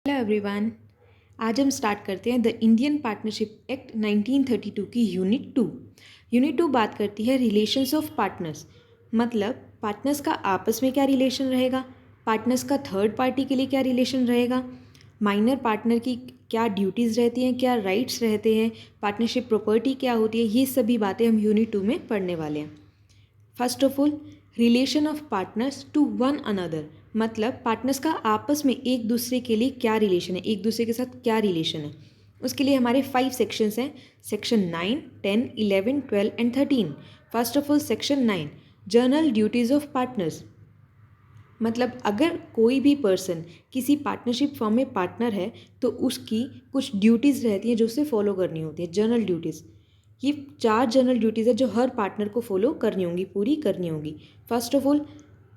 Hello everyone. आज हम start करते हैं द इंडियन पार्टनरशिप एक्ट 1932 की यूनिट 2 बात करती है रिलेशंस ऑफ पार्टनर्स। मतलब पार्टनर्स का आपस में क्या रिलेशन रहेगा, पार्टनर्स का थर्ड पार्टी के लिए क्या रिलेशन रहेगा, माइनर पार्टनर की क्या ड्यूटीज़ रहती हैं, क्या राइट्स रहते हैं, पार्टनरशिप प्रॉपर्टी क्या होती है, ये सभी बातें हम यूनिट 2 में पढ़ने वाले हैं। First of all, relation of partners to one another. मतलब पार्टनर्स का आपस में एक दूसरे के लिए क्या रिलेशन है, एक दूसरे के साथ क्या रिलेशन है। उसके लिए हमारे 5 सेक्शंस हैं, section 9, 10, 11, 12 and 13। First of all section 9, journal duties of partners. मतलब अगर कोई भी पर्सन किसी पार्टनरशिप फॉर्म में पार्टनर है तो उसकी कुछ ड्यूटीज़ रहती हैं जो उसे फॉलो करनी होती है, जर्नल ड्यूटीज़। ये 4 जनरल ड्यूटीज़ है जो हर पार्टनर को फॉलो करनी होंगी, पूरी करनी होगी। फर्स्ट ऑफ ऑल,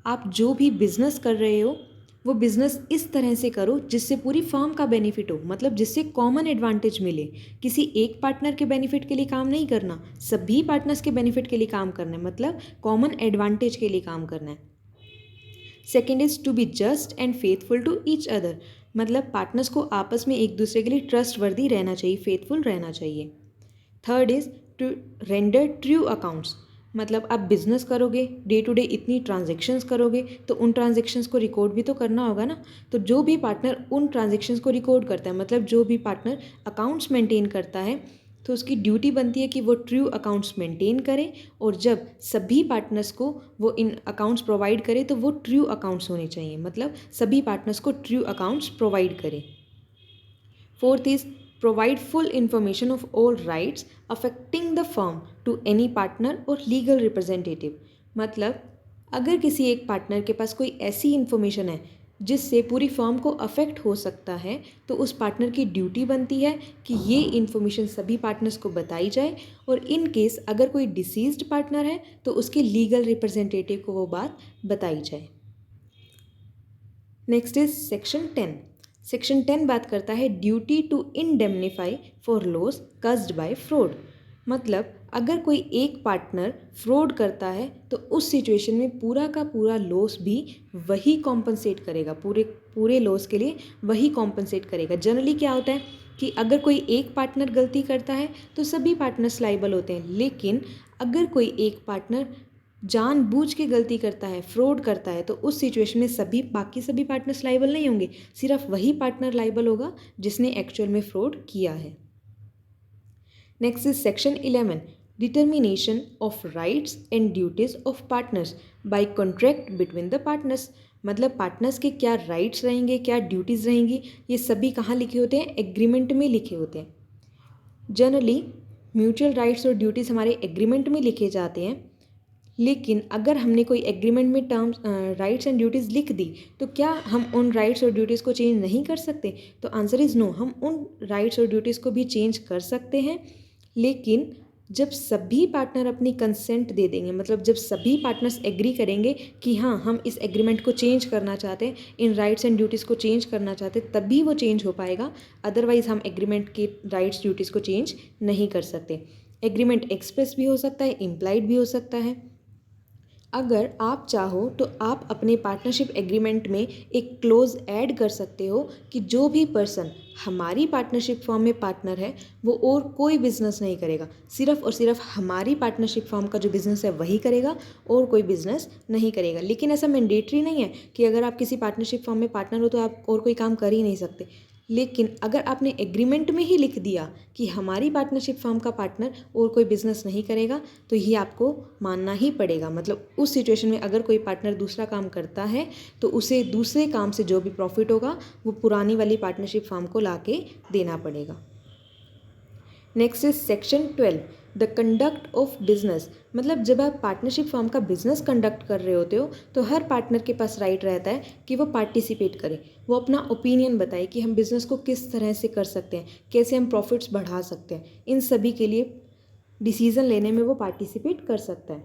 आप जो भी बिज़नेस कर रहे हो वो बिज़नेस इस तरह से करो जिससे पूरी फर्म का बेनिफिट हो, मतलब जिससे कॉमन एडवांटेज मिले। किसी एक पार्टनर के बेनिफिट के लिए काम नहीं करना, सभी पार्टनर्स के बेनिफिट के लिए काम करना है, मतलब कॉमन एडवांटेज के लिए काम करना है। Second is to be just and faithful to each other. मतलब पार्टनर्स को आपस में एक दूसरे के लिए ट्रस्ट वर्दी रहना चाहिए, फेथफुल रहना चाहिए। Third is to render true accounts. मतलब आप बिजनेस करोगे, डे टू डे इतनी ट्रांजेक्शन्स करोगे तो उन ट्रांजेक्शन्स को रिकॉर्ड भी तो करना होगा ना। तो जो भी पार्टनर उन ट्रांजेक्शन्स को रिकॉर्ड करता है, मतलब जो भी पार्टनर अकाउंट्स मेंटेन करता है, तो उसकी ड्यूटी बनती है कि वो ट्रू अकाउंट्स मेंटेन करे। और जब सभी पार्टनर्स को वो इन अकाउंट्स प्रोवाइड करे तो वो ट्रू अकाउंट्स होने चाहिए, मतलब सभी पार्टनर्स को ट्रू अकाउंट्स प्रोवाइड करे। Fourth is provide full information of all rights affecting the firm to any partner और लीगल रिप्रेजेंटेटिव। मतलब अगर किसी एक पार्टनर के पास कोई ऐसी इन्फॉर्मेशन है जिससे पूरी फर्म को अफेक्ट हो सकता है, तो उस पार्टनर की ड्यूटी बनती है कि ये इन्फॉर्मेशन सभी पार्टनर्स को बताई जाए। और इन केस अगर कोई डिसीज्ड पार्टनर है तो उसके लीगल रिप्रेजेंटेटिव को वो बात बताई जाए। Next is section 10। सेक्शन 10 बात करता है duty to indemnify for loss caused by fraud. मतलब अगर कोई एक पार्टनर फ्रॉड करता है तो उस सिचुएशन में पूरा का पूरा लॉस भी वही कॉम्पनसेट करेगा, पूरे लॉस के लिए वही कॉम्पनसेट करेगा। जनरली क्या होता है कि अगर कोई एक पार्टनर गलती करता है तो सभी पार्टनर्स लाइबल होते हैं, लेकिन अगर कोई एक पार्टनर जानबूझ के गलती करता है, फ्रॉड करता है, तो उस सिचुएशन में बाकी सभी पार्टनर्स लाइबल नहीं होंगे, सिर्फ वही पार्टनर लाइबल होगा जिसने एक्चुअल में फ्रॉड किया है। Next is section 11, determination of rights and duties of partners by contract between the partners. मतलब पार्टनर्स के क्या राइट्स रहेंगे, क्या ड्यूटीज़ रहेंगी, ये सभी कहाँ लिखे होते हैं? एग्रीमेंट में लिखे होते हैं। जनरली म्यूचुअल राइट्स और ड्यूटीज़ हमारे एग्रीमेंट में लिखे जाते हैं, लेकिन अगर हमने कोई एग्रीमेंट में टर्म्स राइट्स एंड ड्यूटीज़ लिख दी तो क्या हम उन राइट्स और ड्यूटीज़ को चेंज नहीं कर सकते? तो आंसर इज़ नो, हम उन राइट्स और ड्यूटीज़ को भी चेंज कर सकते हैं, लेकिन जब सभी पार्टनर अपनी कंसेंट दे देंगे, मतलब जब सभी पार्टनर्स एग्री करेंगे कि हाँ हम इस एग्रीमेंट को चेंज करना चाहते हैं, इन राइट्स एंड ड्यूटीज़ को चेंज करना चाहते हैं, तभी वो चेंज हो पाएगा। अदरवाइज़ हम एग्रीमेंट के राइट्स ड्यूटीज़ को चेंज नहीं कर सकते। एग्रीमेंट एक्सप्रेस भी हो सकता है, इम्प्लाइड भी हो सकता है। अगर आप चाहो तो आप अपने पार्टनरशिप एग्रीमेंट में एक क्लोज ऐड कर सकते हो कि जो भी पर्सन हमारी पार्टनरशिप फॉर्म में पार्टनर है वो और कोई बिजनेस नहीं करेगा, सिर्फ और सिर्फ हमारी पार्टनरशिप फॉर्म का जो बिज़नेस है वही करेगा और कोई बिज़नेस नहीं करेगा। लेकिन ऐसा मैंडेटरी नहीं है कि अगर आप किसी पार्टनरशिप फॉर्म में पार्टनर हो तो आप और कोई काम कर ही नहीं सकते। लेकिन अगर आपने एग्रीमेंट में ही लिख दिया कि हमारी पार्टनरशिप फर्म का पार्टनर और कोई बिजनेस नहीं करेगा, तो ये आपको मानना ही पड़ेगा। मतलब उस सिचुएशन में अगर कोई पार्टनर दूसरा काम करता है तो उसे दूसरे काम से जो भी प्रॉफिट होगा वो पुरानी वाली पार्टनरशिप फर्म को लाके देना पड़ेगा। Next is section 12, the conduct of business. मतलब जब आप पार्टनरशिप फर्म का बिजनेस कंडक्ट कर रहे होते हो तो हर पार्टनर के पास राइट रहता है कि वो पार्टिसिपेट करे, वो अपना ओपिनियन बताए कि हम बिज़नेस को किस तरह से कर सकते हैं, कैसे हम प्रॉफिट्स बढ़ा सकते हैं। इन सभी के लिए डिसीज़न लेने में वो पार्टिसिपेट कर सकता है।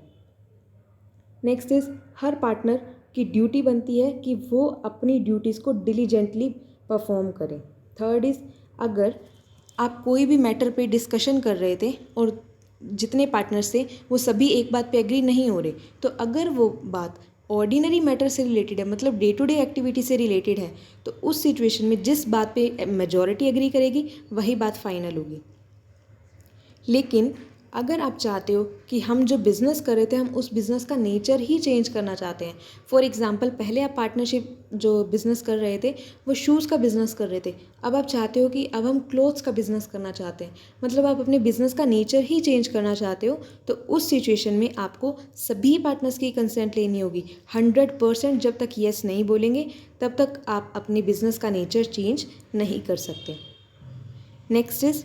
नेक्स्ट इज हर पार्टनर की ड्यूटी बनती है कि वो अपनी ड्यूटीज़ को डिलीजेंटली परफॉर्म करे। थर्ड इज़ अगर आप कोई भी मैटर पे डिस्कशन कर रहे थे और जितने पार्टनर्स थे वो सभी एक बात पे एग्री नहीं हो रहे, तो अगर वो बात ऑर्डिनरी मैटर से रिलेटेड है, मतलब डे टू डे एक्टिविटी से रिलेटेड है, तो उस सिचुएशन में जिस बात पे मेजॉरिटी एग्री करेगी वही बात फाइनल होगी। लेकिन अगर आप चाहते हो कि हम जो बिज़नेस कर रहे थे हम उस बिज़नेस का नेचर ही चेंज करना चाहते हैं, फॉर एग्ज़ाम्पल पहले आप पार्टनरशिप जो बिज़नेस कर रहे थे वो शूज़ का बिज़नेस कर रहे थे, अब आप चाहते हो कि अब हम क्लोथ्स का बिज़नेस करना चाहते हैं, मतलब आप अपने बिज़नेस का नेचर ही चेंज करना चाहते हो, तो उस सिचुएशन में आपको सभी पार्टनर्स की कंसेंट लेनी होगी। 100% जब तक येस नहीं बोलेंगे तब तक आप अपने बिज़नेस का नेचर चेंज नहीं कर सकते। नेक्स्ट इज़,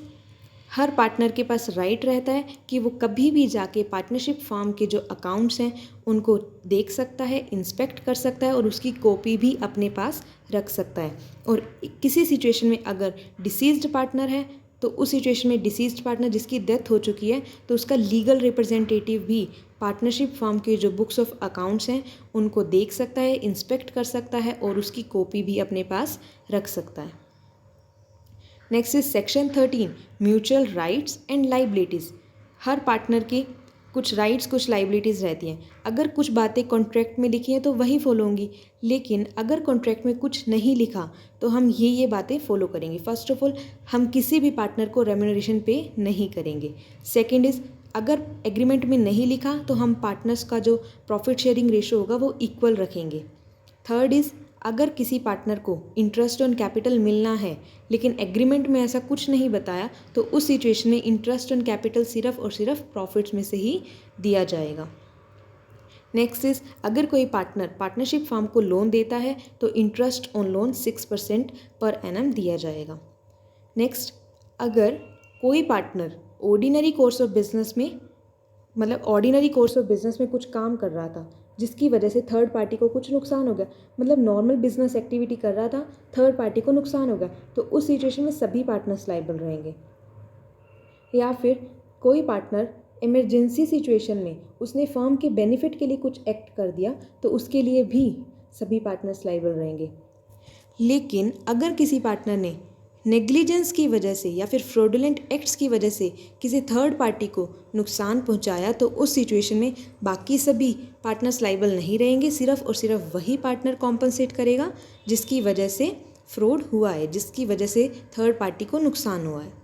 हर पार्टनर के पास राइट रहता है कि वो कभी भी जाके पार्टनरशिप फर्म के जो अकाउंट्स हैं उनको देख सकता है, इंस्पेक्ट कर सकता है और उसकी कॉपी भी अपने पास रख सकता है। और किसी सिचुएशन में अगर डिसीज्ड पार्टनर है तो उस सिचुएशन में डिसीज्ड पार्टनर जिसकी डेथ हो चुकी है तो उसका लीगल रिप्रेजेंटेटिव भी पार्टनरशिप फर्म के जो बुक्स ऑफ अकाउंट्स हैं उनको देख सकता है, इंस्पेक्ट कर सकता है और उसकी कॉपी भी अपने पास रख सकता है। Next is section 13, mutual rights and liabilities. Her partner की कुछ राइट्स कुछ लाइबिलिटीज़ रहती हैं। अगर कुछ बातें कॉन्ट्रैक्ट में लिखी हैं तो वही फॉलो होंगी, लेकिन अगर कॉन्ट्रैक्ट में कुछ नहीं लिखा तो हम ये बातें फॉलो करेंगे। फर्स्ट ऑफ ऑल, हम किसी भी पार्टनर को रेम्यूनरेशन पे नहीं करेंगे। सेकेंड इज़, अगर एग्रीमेंट में नहीं लिखा तो हम पार्टनर्स का जो प्रॉफिट शेयरिंग रेशो होगा वो इक्वल रखेंगे। थर्ड इज़, अगर किसी पार्टनर को इंटरेस्ट ऑन कैपिटल मिलना है लेकिन एग्रीमेंट में ऐसा कुछ नहीं बताया तो उस सिचुएशन में इंटरेस्ट ऑन कैपिटल सिर्फ और सिर्फ प्रॉफिट्स में से ही दिया जाएगा। नेक्स्ट इज, अगर कोई पार्टनर पार्टनरशिप फर्म को लोन देता है तो interest on loan 6% per annum दिया जाएगा। नेक्स्ट, अगर कोई partner ordinary course of business में कुछ काम कर रहा था जिसकी वजह से थर्ड पार्टी को कुछ नुकसान हो गया, मतलब नॉर्मल बिजनेस एक्टिविटी कर रहा था, थर्ड पार्टी को नुकसान हो गया, तो उस सिचुएशन में सभी पार्टनर्स लायबल रहेंगे। या फिर कोई पार्टनर इमरजेंसी सिचुएशन में उसने फर्म के बेनिफिट के लिए कुछ एक्ट कर दिया तो उसके लिए भी सभी पार्टनर्स लायबल रहेंगे। लेकिन अगर किसी पार्टनर ने नेग्लिजेंस की वजह से या फिर फ्रॉडुलेंट एक्ट्स की वजह से किसी थर्ड पार्टी को नुकसान पहुंचाया तो उस सिचुएशन में बाकी सभी पार्टनर्स लायबल नहीं रहेंगे, सिर्फ और सिर्फ वही पार्टनर कॉम्पनसेट करेगा जिसकी वजह से फ्रॉड हुआ है, जिसकी वजह से थर्ड पार्टी को नुकसान हुआ है।